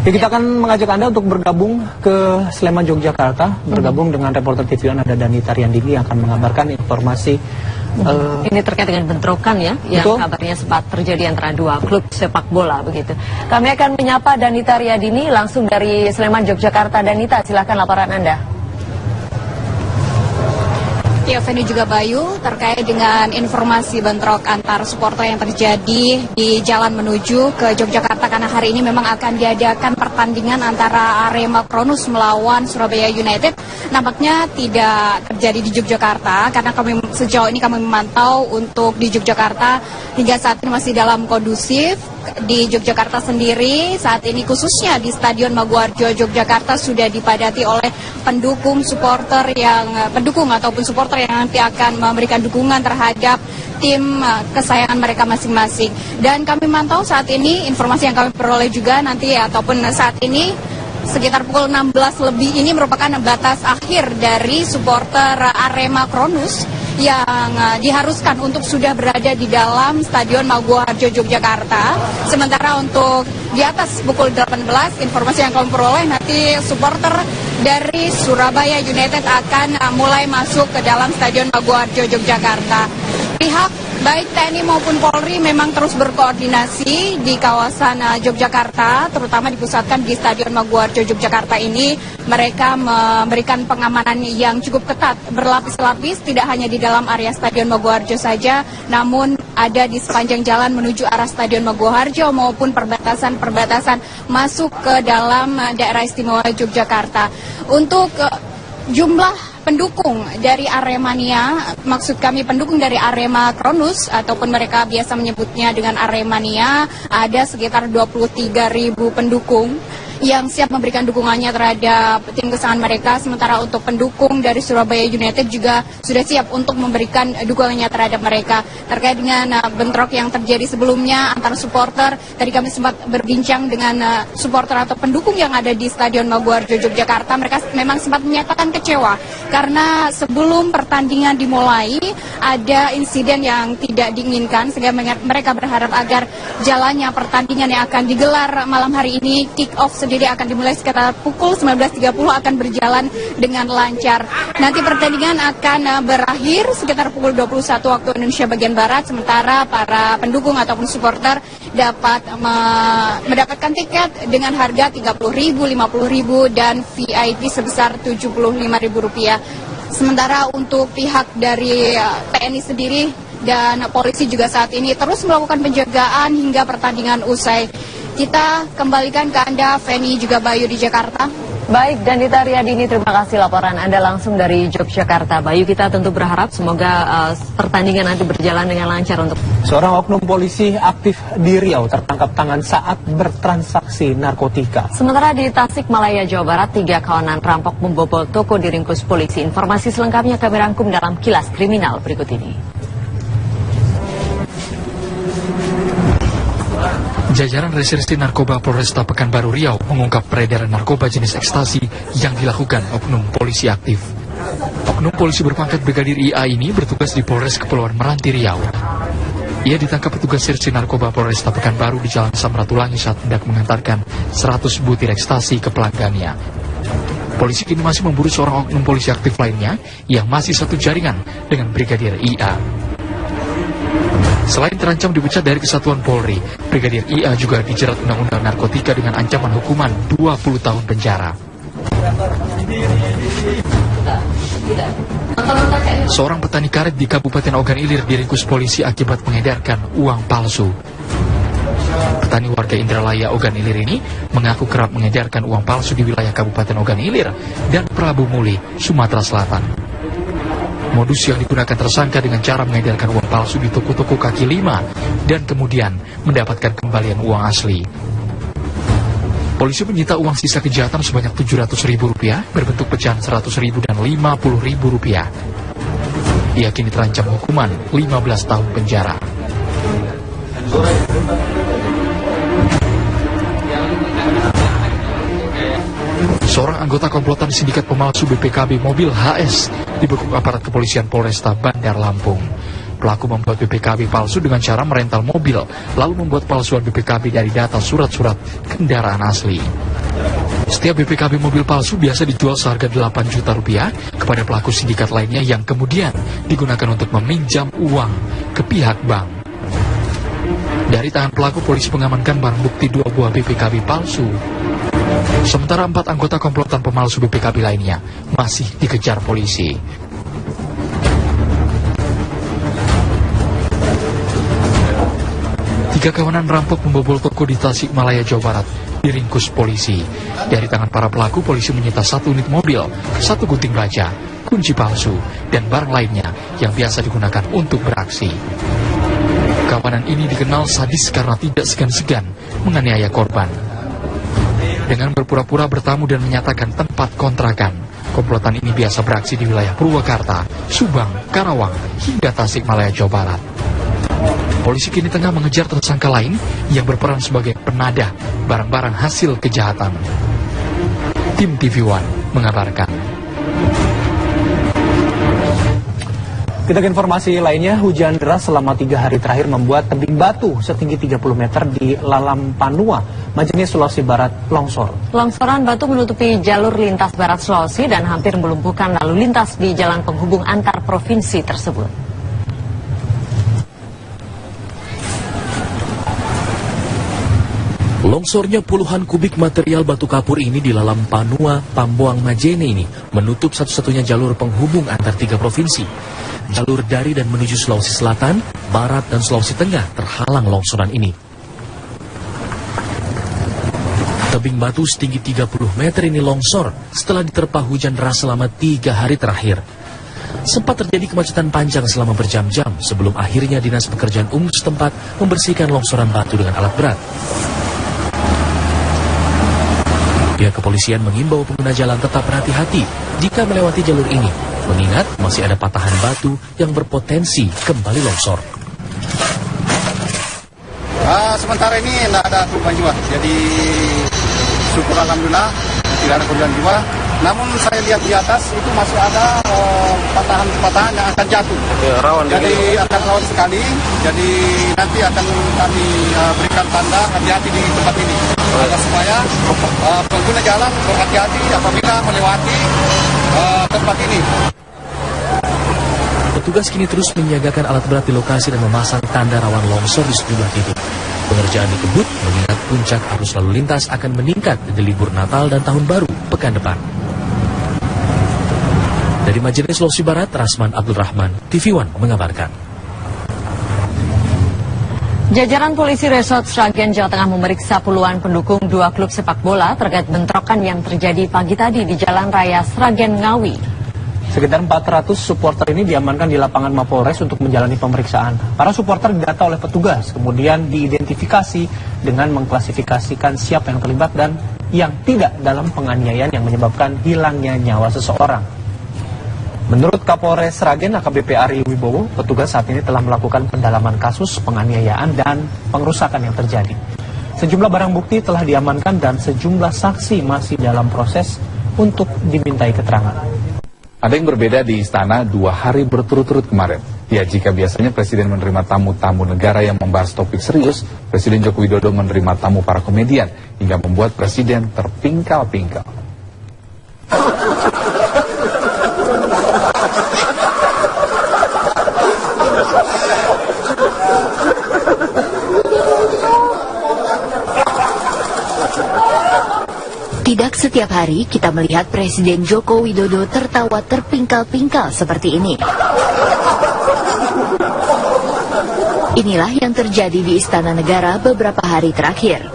Ya, kita akan mengajak Anda untuk bergabung ke Sleman, Yogyakarta, bergabung dengan reporter TV One ada Danita Riyandini yang akan mengabarkan informasi. Ini terkait dengan bentrokan ya, yang kabarnya sempat terjadi antara dua klub sepak bola begitu. Kami akan menyapa Danita Riyandini langsung dari Sleman, Yogyakarta. Danita, silakan laporan Anda. Ya, Feni juga Bayu, terkait dengan informasi bentrok antar supporter yang terjadi di jalan menuju ke Yogyakarta, karena hari ini memang akan diadakan pertandingan antara Arema Kronus melawan Surabaya United. Nampaknya tidak terjadi di Yogyakarta, karena sejauh ini kami memantau untuk di Yogyakarta hingga saat ini masih dalam kondusif. Di Yogyakarta sendiri saat ini khususnya di Stadion Maguwarjo Yogyakarta sudah dipadati oleh pendukung ataupun supporter yang nanti akan memberikan dukungan terhadap tim kesayangan mereka masing-masing. Dan kami mantau saat ini informasi yang kami peroleh juga nanti ataupun saat ini sekitar pukul 16 lebih ini merupakan batas akhir dari supporter Arema Kronus yang diharuskan untuk sudah berada di dalam Stadion Maguwarjo Yogyakarta. Sementara untuk di atas pukul 18, informasi yang kami peroleh nanti supporter dari Surabaya United akan mulai masuk ke dalam Stadion Maguwarjo Yogyakarta. Pihak baik TNI maupun Polri memang terus berkoordinasi di kawasan Yogyakarta, terutama dipusatkan di Stadion Maguwarjo Yogyakarta ini. Mereka memberikan pengamanan yang cukup ketat, berlapis-lapis, tidak hanya di dalam area Stadion Maguwarjo saja, namun ada di sepanjang jalan menuju arah Stadion Maguwarjo maupun perbatasan-perbatasan masuk ke dalam daerah istimewa Yogyakarta. Untuk jumlah pendukung dari Aremania, maksud kami pendukung dari Arema Kronus ataupun mereka biasa menyebutnya dengan Aremania, ada sekitar 23.000 pendukung yang siap memberikan dukungannya terhadap tim kesayangan mereka. Sementara untuk pendukung dari Surabaya United juga sudah siap untuk memberikan dukungannya terhadap mereka. Terkait dengan bentrok yang terjadi sebelumnya antara supporter, tadi kami sempat berbincang dengan supporter atau pendukung yang ada di Stadion Maguwarjo Yogyakarta. Mereka memang sempat menyatakan kecewa karena sebelum pertandingan dimulai ada insiden yang tidak diinginkan, sehingga mereka berharap agar jalannya pertandingan yang akan digelar malam hari ini, kick off sendiri akan dimulai sekitar pukul 19.30, akan berjalan dengan lancar. Nanti pertandingan akan berakhir sekitar pukul 21 waktu Indonesia bagian Barat, sementara para pendukung ataupun supporter dapat mendapatkan tiket dengan harga Rp30.000, Rp50.000 dan VIP sebesar Rp75.000. Sementara untuk pihak dari TNI sendiri dan polisi juga saat ini terus melakukan penjagaan hingga pertandingan usai. Kita kembalikan ke Anda, Feni juga Bayu di Jakarta. Baik, Danita Riyandini, terima kasih laporan Anda langsung dari Yogyakarta. Bayu, kita tentu berharap semoga pertandingan nanti berjalan dengan lancar untuk... Seorang oknum polisi aktif di Riau tertangkap tangan saat bertransaksi narkotika. Sementara di Tasikmalaya, Jawa Barat, 3 kawanan perampok membobol toko diringkus polisi. Informasi selengkapnya kami rangkum dalam Kilas Kriminal berikut ini. Jajaran Reserse Narkoba Polresta Pekanbaru Riau mengungkap peredaran narkoba jenis ekstasi yang dilakukan oknum polisi aktif. Oknum polisi berpangkat Brigadir IA ini bertugas di Polres Kepulauan Meranti Riau. Ia ditangkap petugas Serse Narkoba Polresta Pekanbaru di Jalan Samratulangi saat hendak mengantarkan 100 butir ekstasi ke pelanggannya. Polisi kini masih memburu seorang oknum polisi aktif lainnya yang masih satu jaringan dengan Brigadir IA. Selain terancam dipecat dari Kesatuan Polri, Brigadir IA juga dijerat Undang-Undang Narkotika dengan ancaman hukuman 20 tahun penjara. Seorang petani karet di Kabupaten Ogan Ilir diringkus polisi akibat mengedarkan uang palsu. Petani warga Indralaya Ogan Ilir ini mengaku kerap mengedarkan uang palsu di wilayah Kabupaten Ogan Ilir dan Prabu Muli, Sumatera Selatan. Modus yang digunakan tersangka dengan cara mengedarkan uang palsu di toko-toko kaki lima dan kemudian mendapatkan kembalian uang asli. Polisi menyita uang sisa kejahatan sebanyak Rp700.000 berbentuk pecahan Rp100.000 dan Rp50.000. Ia kini terancam hukuman 15 tahun penjara. Seorang anggota komplotan sindikat pemalsu BPKB mobil HS dibekuk aparat kepolisian Polresta Bandar Lampung. Pelaku membuat BPKB palsu dengan cara merental mobil, lalu membuat palsuan BPKB dari data surat-surat kendaraan asli. Setiap BPKB mobil palsu biasa dijual seharga 8 juta rupiah kepada pelaku sindikat lainnya yang kemudian digunakan untuk meminjam uang ke pihak bank. Dari tangan pelaku, polisi mengamankan barang bukti 2 buah BPKB palsu. Sementara 4 anggota komplotan pemalsu BPKB lainnya masih dikejar polisi. Tiga kawanan merampok membobol toko di Tasikmalaya, Jawa Barat, diringkus polisi. Dari tangan para pelaku, polisi menyita 1 unit mobil, 1 gunting baja, kunci palsu, dan barang lainnya yang biasa digunakan untuk beraksi. Kawanan ini dikenal sadis karena tidak segan-segan menganiaya korban. Dengan berpura-pura bertamu dan menyatakan tempat kontrakan, komplotan ini biasa beraksi di wilayah Purwakarta, Subang, Karawang, hingga Tasikmalaya, Jawa Barat. Polisi kini tengah mengejar tersangka lain yang berperan sebagai penadah barang-barang hasil kejahatan. Tim TV One mengabarkan. Kita ke informasi lainnya, hujan deras selama 3 hari terakhir membuat tebing batu setinggi 30 meter di Lalam Panua, Majene, Sulawesi Barat, longsor. Longsoran batu menutupi jalur lintas barat Sulawesi dan hampir melumpuhkan lalu lintas di jalan penghubung antar provinsi tersebut. Longsornya puluhan kubik material batu kapur ini di Lalam Panua, Pambuang, Majene ini menutup satu-satunya jalur penghubung antar 3 provinsi. Jalur dari dan menuju Sulawesi Selatan, Barat, dan Sulawesi Tengah terhalang longsoran ini. Tebing batu setinggi 30 meter ini longsor setelah diterpa hujan deras selama 3 hari terakhir. Sempat terjadi kemacetan panjang selama berjam-jam sebelum akhirnya Dinas Pekerjaan Umum setempat membersihkan longsoran batu dengan alat berat. Pihak kepolisian mengimbau pengguna jalan tetap berhati-hati jika melewati jalur ini, mengingat masih ada patahan batu yang berpotensi kembali longsor. Sementara ini tidak ada korban jiwa, jadi syukur alhamdulillah tidak ada korban jiwa. Namun saya lihat di atas itu masih ada patahan-patahan yang akan jatuh. Ya, rawan jadi akan rawan sekali. Jadi nanti akan kami berikan tanda hati-hati di tempat ini. Agar supaya pengguna jalan berhati-hati apabila melewati tempat ini. Petugas kini terus menyiagakan alat berat di lokasi dan memasang tanda rawan longsor di sejumlah titik. Pengerjaan dikebut mengingat puncak arus lalu lintas akan meningkat di libur Natal dan Tahun Baru pekan depan. Dari Majene, Sulawesi Barat, Rasman Abdul Rahman, TV One mengabarkan. Jajaran polisi Resort Sragen, Jawa Tengah memeriksa puluhan pendukung 2 klub sepak bola terkait bentrokan yang terjadi pagi tadi di Jalan Raya Sragen, Ngawi. Sekitar 400 supporter ini diamankan di lapangan Mapolres untuk menjalani pemeriksaan. Para supporter didata oleh petugas, kemudian diidentifikasi dengan mengklasifikasikan siapa yang terlibat dan yang tidak dalam penganiayaan yang menyebabkan hilangnya nyawa seseorang. Menurut Kapolres Sragen AKBP Ari Wibowo, petugas saat ini telah melakukan pendalaman kasus penganiayaan dan pengerusakan yang terjadi. Sejumlah barang bukti telah diamankan dan sejumlah saksi masih dalam proses untuk dimintai keterangan. Ada yang berbeda di istana 2 hari berturut-turut kemarin. Ya, jika biasanya Presiden menerima tamu-tamu negara yang membahas topik serius, Presiden Joko Widodo menerima tamu para komedian hingga membuat Presiden terpingkal-pingkal. Tidak setiap hari kita melihat Presiden Joko Widodo tertawa terpingkal-pingkal seperti ini. Inilah yang terjadi di Istana Negara beberapa hari terakhir.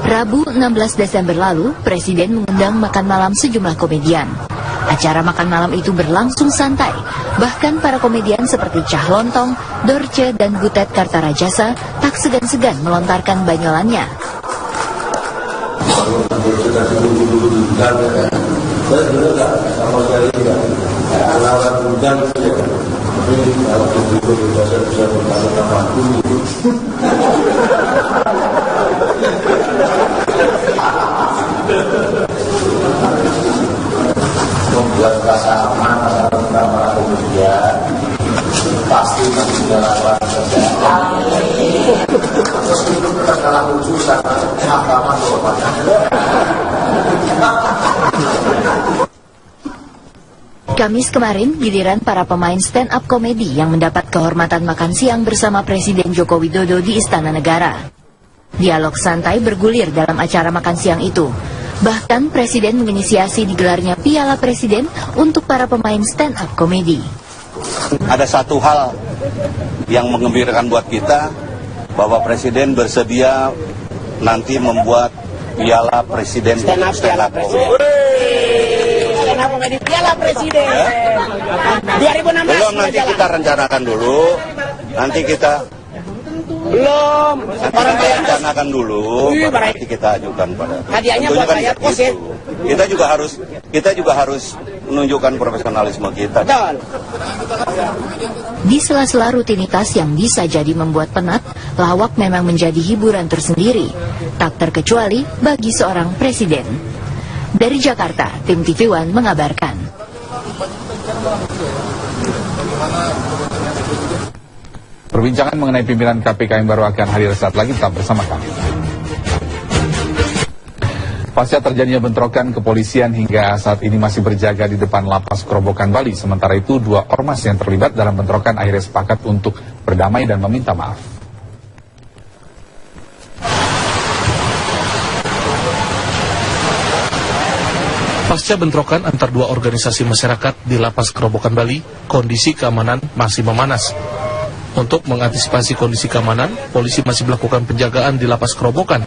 Rabu 16 Desember lalu, Presiden mengundang makan malam sejumlah komedian. Acara makan malam itu berlangsung santai. Bahkan para komedian seperti Cah Lontong, Dorce, dan Butet Kartarajasa tak segan-segan melontarkan banyolannya. Membuat rasa aman para komedian pasti nanti lawan kerjaan. Terus itu terkalah lucu sama mahkamah Kamis kemarin, giliran para pemain stand-up komedi yang mendapat kehormatan makan siang bersama Presiden Joko Widodo di Istana Negara. Dialog santai bergulir dalam acara makan siang itu. Bahkan Presiden menginisiasi digelarnya Piala Presiden untuk para pemain stand-up komedi. Ada satu hal yang mengembirakan buat kita, bahwa Presiden bersedia nanti membuat Piala Presiden. Stand-up Piala Presiden. Piala Presiden 2016. Belum, nanti kita rencanakan dulu. Nanti kita rencanakan dulu, nanti kita ajukan pada. Hadiahnya buat saya pos ya. Kita juga harus menunjukkan profesionalisme kita. Di sela-sela rutinitas yang bisa jadi membuat penat, lawak memang menjadi hiburan tersendiri, tak terkecuali bagi seorang presiden. Dari Jakarta, tim TV One mengabarkan. Perbincangan mengenai pimpinan KPK yang baru akan hadir saat lagi, tetap bersama kami. Pasca terjadinya bentrokan, kepolisian hingga saat ini masih berjaga di depan lapas Kerobokan Bali. Sementara itu, 2 ormas yang terlibat dalam bentrokan akhirnya sepakat untuk berdamai dan meminta maaf. Pasca bentrokan antar 2 organisasi masyarakat di lapas Kerobokan Bali, kondisi keamanan masih memanas. Untuk mengantisipasi kondisi keamanan, polisi masih melakukan penjagaan di lapas Kerobokan.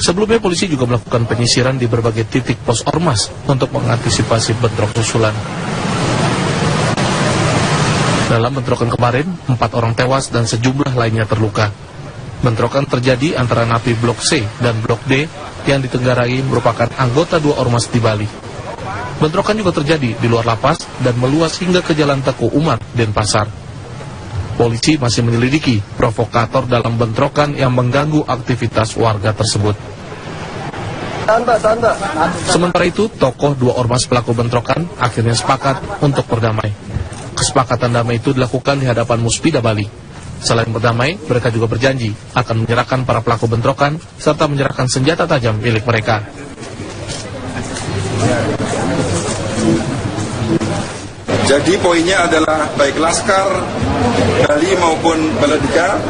Sebelumnya polisi juga melakukan penyisiran di berbagai titik pos ormas untuk mengantisipasi bentrok susulan. Dalam bentrokan kemarin, 4 orang tewas dan sejumlah lainnya terluka. Bentrokan terjadi antara napi Blok C dan Blok D yang ditenggarai merupakan anggota 2 ormas di Bali. Bentrokan juga terjadi di luar lapas dan meluas hingga ke Jalan Teguh Umar, Denpasar. Polisi masih menyelidiki provokator dalam bentrokan yang mengganggu aktivitas warga tersebut. Sementara itu, tokoh 2 ormas pelaku bentrokan akhirnya sepakat untuk berdamai. Kesepakatan damai itu dilakukan di hadapan Muspida Bali. Selain berdamai, mereka juga berjanji akan menyerahkan para pelaku bentrokan serta menyerahkan senjata tajam milik mereka. Jadi poinnya adalah baik Laskar Bali maupun Baladika,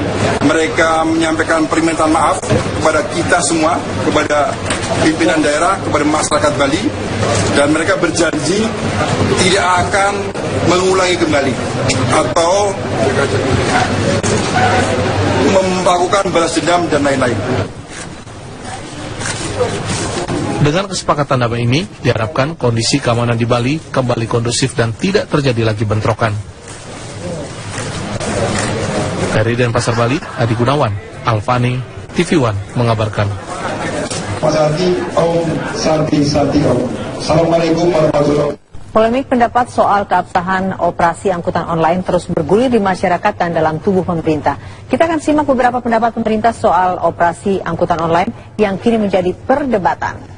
mereka menyampaikan permintaan maaf kepada kita semua, kepada pimpinan daerah, kepada masyarakat Bali, dan mereka berjanji tidak akan mengulangi kembali atau melakukan balas dendam dan lain-lain. Dengan kesepakatan damai ini, diharapkan kondisi keamanan di Bali kembali kondusif dan tidak terjadi lagi bentrokan. Dari Denpasar, Bali, Adi Gunawan, Alfani, TV One mengabarkan. Assalamualaikum warahmatullahi wabarakatuh. Polemik pendapat soal keabsahan operasi angkutan online terus bergulir di masyarakat dan dalam tubuh pemerintah. Kita akan simak beberapa pendapat pemerintah soal operasi angkutan online yang kini menjadi perdebatan.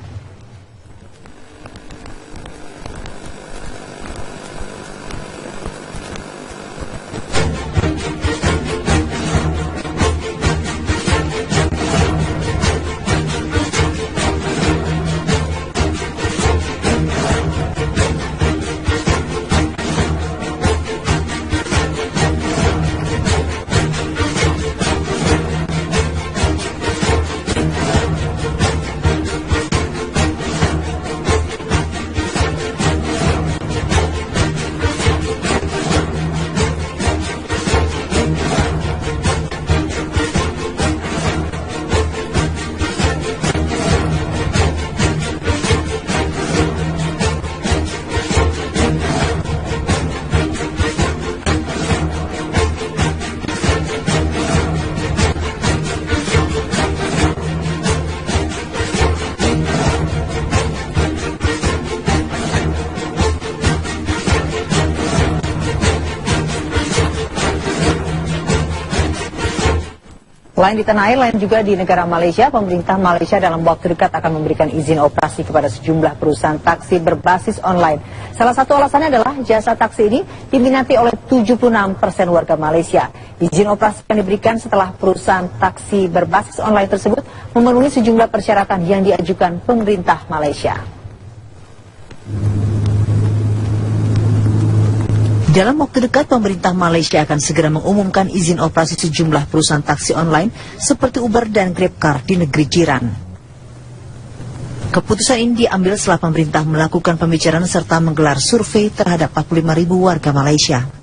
Selain di tanah air, lain juga di negara Malaysia, pemerintah Malaysia dalam waktu dekat akan memberikan izin operasi kepada sejumlah perusahaan taksi berbasis online. Salah satu alasannya adalah jasa taksi ini diminati oleh 76% warga Malaysia. Izin operasi akan diberikan setelah perusahaan taksi berbasis online tersebut memenuhi sejumlah persyaratan yang diajukan pemerintah Malaysia. Dalam waktu dekat, pemerintah Malaysia akan segera mengumumkan izin operasi sejumlah perusahaan taksi online seperti Uber dan GrabCar di negeri jiran. Keputusan ini diambil setelah pemerintah melakukan pembicaraan serta menggelar survei terhadap 45.000 warga Malaysia.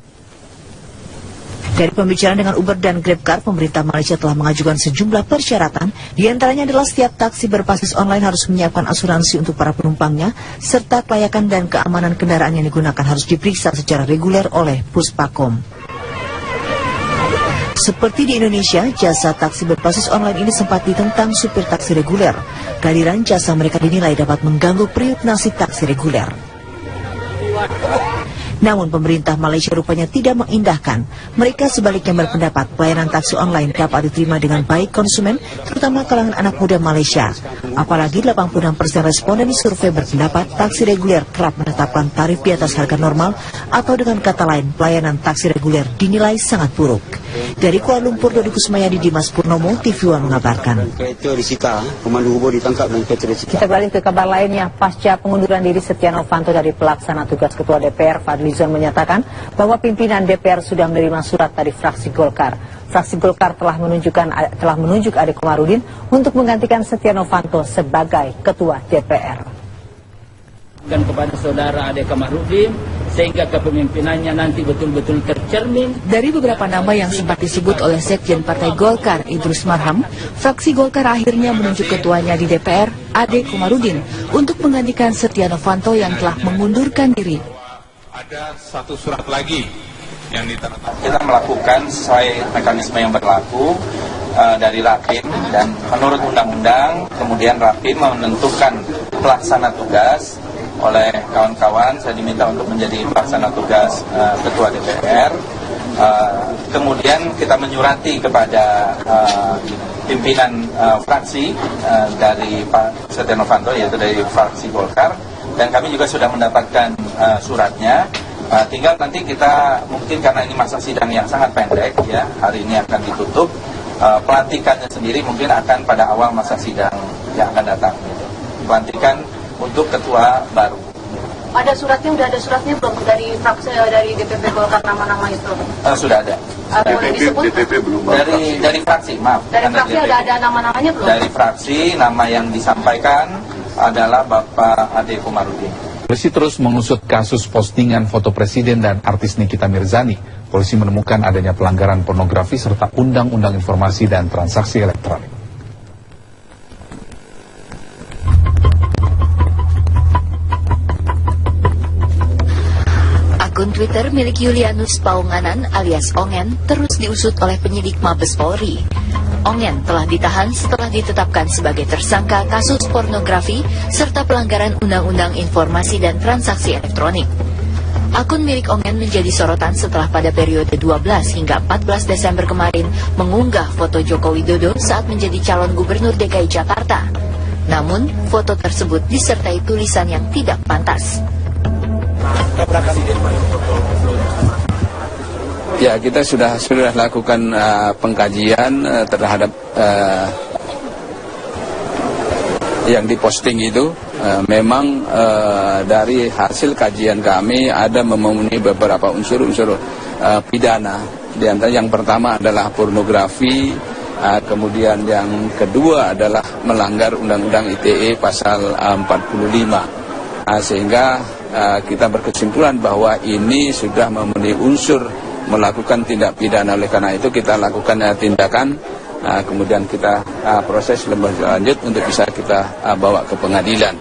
Dari pembicaraan dengan Uber dan GrabCar, pemerintah Malaysia telah mengajukan sejumlah persyaratan, di antaranya adalah setiap taksi berbasis online harus menyiapkan asuransi untuk para penumpangnya, serta kelayakan dan keamanan kendaraan yang digunakan harus diperiksa secara reguler oleh Puspakom. Seperti di Indonesia, jasa taksi berbasis online ini sempat ditentang supir taksi reguler. Kehadiran jasa mereka dinilai dapat mengganggu periuk nasib taksi reguler. Namun pemerintah Malaysia rupanya tidak mengindahkan. Mereka sebaliknya berpendapat pelayanan taksi online dapat diterima dengan baik konsumen, terutama kalangan anak muda Malaysia. Apalagi 86% responden di survei berpendapat taksi reguler kerap menetapkan tarif di atas harga normal, atau dengan kata lain, pelayanan taksi reguler dinilai sangat buruk. Dari Kuala Lumpur, Dodi Kusmayadi, Dimas Purnomo, TV One mengabarkan. Kereta disita, pemandu hubur ditangkap dan kereta disita. Kita beralih ke kabar lainnya. Pasca pengunduran diri Setia Novanto dari pelaksana tugas Ketua DPR, Fadlizon menyatakan bahwa pimpinan DPR sudah menerima surat dari fraksi Golkar. Fraksi Golkar telah menunjuk Ade Komarudin untuk menggantikan Setia Novanto sebagai Ketua DPR. Dan kepada saudara Ade Komarudin, sehingga kepemimpinannya nanti betul-betul tercermin. Dari beberapa nama yang sempat disebut oleh Sekjen Partai Golkar, Idrus Marham, fraksi Golkar akhirnya menunjuk ketuanya di DPR, Ade Komarudin, untuk menggantikan Setia Novanto yang telah mengundurkan diri. Ada satu surat lagi yang ditandatangani. Kita melakukan sesuai mekanisme yang berlaku dari Rapim, dan menurut undang-undang kemudian Rapim menentukan pelaksana tugas. Oleh kawan-kawan saya diminta untuk menjadi pelaksana tugas Ketua DPR. Kemudian kita menyurati kepada pimpinan fraksi dari Pak Setia Novanto, yaitu dari fraksi Golkar, dan kami juga sudah mendapatkan suratnya. Tinggal nanti kita, mungkin karena ini masa sidang yang sangat pendek ya, hari ini akan ditutup, pelantikannya sendiri mungkin akan pada awal masa sidang yang akan datang gitu. Pelantikan untuk ketua baru. Ada suratnya, udah ada suratnya belum dari fraksi dari DPP Golkar, nama-nama itu? Sudah ada. DPP belum. Dari fraksi, maaf. Dari fraksi ada nama-namanya belum? Dari fraksi, nama yang disampaikan adalah Bapak Ade Komarudin. Polisi terus mengusut kasus postingan foto presiden dan artis Nikita Mirzani. Polisi menemukan adanya pelanggaran pornografi serta Undang-Undang Informasi dan Transaksi Elektronik. Akun Twitter milik Julianus Paunganan alias Ongen terus diusut oleh penyidik Mabes Polri. Ongen telah ditahan setelah ditetapkan sebagai tersangka kasus pornografi serta pelanggaran Undang-Undang Informasi dan Transaksi Elektronik. Akun milik Ongen menjadi sorotan setelah pada periode 12 hingga 14 Desember kemarin mengunggah foto Joko Widodo saat menjadi calon gubernur DKI Jakarta. Namun, foto tersebut disertai tulisan yang tidak pantas. Ya, kita sudah lakukan pengkajian terhadap yang diposting itu. Memang dari hasil kajian kami ada memenuhi beberapa unsur-unsur pidana. Di antara yang pertama adalah pornografi, kemudian yang kedua adalah melanggar Undang-Undang ITE pasal 45. Sehingga kita berkesimpulan bahwa ini sudah memenuhi unsur melakukan tindak pidana. Oleh karena itu kita lakukan tindakan, kemudian kita proses lebih lanjut untuk bisa kita bawa ke pengadilan.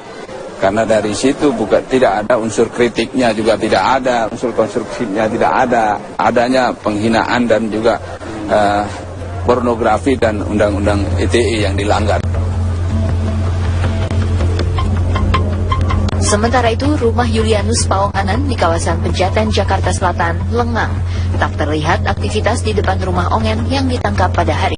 Karena dari situ tidak ada unsur kritiknya, juga tidak ada unsur konstruksinya, tidak ada, adanya penghinaan dan juga pornografi dan Undang-Undang ITE yang dilanggar. Sementara itu, rumah Julianus Paunganan di kawasan Pejaten, Jakarta Selatan lengang. Tak terlihat aktivitas di depan rumah Ongen yang ditangkap pada hari